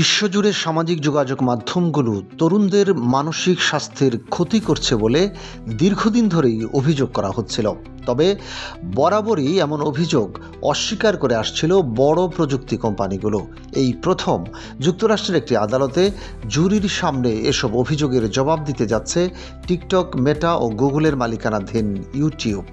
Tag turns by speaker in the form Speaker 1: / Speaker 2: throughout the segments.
Speaker 1: বিশ্বজুড়ে সামাজিক যোগাযোগ মাধ্যমগুলো তরুণদের মানসিক স্বাস্থ্যের ক্ষতি করছে বলে দীর্ঘদিন ধরেই অভিযোগ করা হচ্ছিল। তবে বরাবরই এমন অভিযোগ অস্বীকার করে আসছিল বড় প্রযুক্তি কোম্পানিগুলো। এই প্রথম যুক্তরাষ্ট্রের একটি আদালতে জুরির সামনে এসব অভিযোগের জবাব দিতে যাচ্ছে টিকটক, মেটা ও গুগলের মালিকানাধীন ইউটিউব।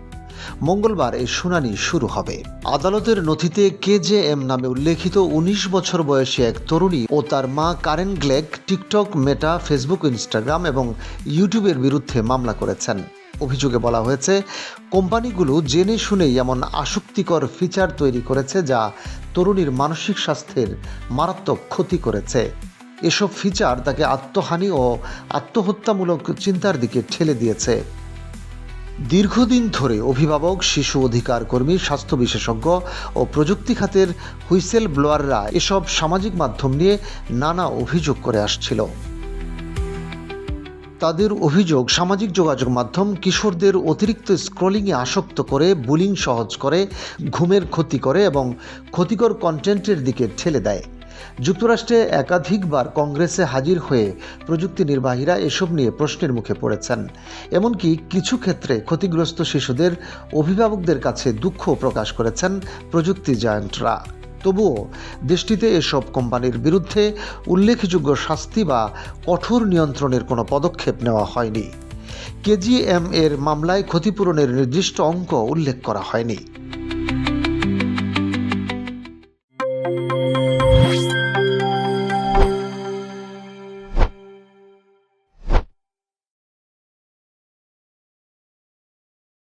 Speaker 1: মঙ্গলবার এই শুনানি শুরু হবে। আদালতের নথিতে KJM নামে উল্লেখিত 19 বছর বয়সী এক তরুণী ও তার মা কারেন গ্লেক টিকটক, মেটা, ফেসবুক, ইনস্টাগ্রাম এবং ইউটিউবের বিরুদ্ধে মামলা করেছেন। অভিযোগে বলা হয়েছে, কোম্পানিগুলো জেনে শুনেই এমন আসক্তিকর ফিচার তৈরি করেছে যা তরুণীর মানসিক স্বাস্থ্যের মারাত্মক ক্ষতি করেছে। এসব ফিচার তাকে আত্মহানি ও আত্মহত্যামূলক চিন্তার দিকে ঠেলে দিয়েছে। দীর্ঘদিন ধরে অভিভাবক, শিশু অধিকার কর্মী, স্বাস্থ্য বিশেষজ্ঞ ও প্রযুক্তি খাতের হুইসেল ব্লোয়াররা এসব সামাজিক মাধ্যম নিয়ে নানা অভিযোগ করে আসছিল। তাদের অভিযোগ, সামাজিক যোগাযোগ মাধ্যম কিশোরদের অতিরিক্ত স্ক্রলিংয়ে আসক্ত করে, বুলিং সহজ করে, ঘুমের ক্ষতি করে এবং ক্ষতিকর কন্টেন্টের দিকে ঠেলে দেয়। যুক্তরাষ্ট্রে একাধিকবার কংগ্রেসে হাজির হয়ে প্রযুক্তি নির্বাহীরা এসব নিয়ে প্রশ্নের মুখে পড়েছেন। এমনকি কিছু ক্ষেত্রে ক্ষতিগ্রস্ত শিশুদের অভিভাবকদের কাছে দুঃখ প্রকাশ করেছেন প্রযুক্তি জায়ান্টরা। তবুও দেশটিতে এসব কোম্পানির বিরুদ্ধে উল্লেখযোগ্য শাস্তি বা কঠোর নিয়ন্ত্রণের কোনো পদক্ষেপ নেওয়া হয়নি। KJM এর মামলায় ক্ষতিপূরণের নির্দিষ্ট অঙ্ক উল্লেখ করা হয়নি।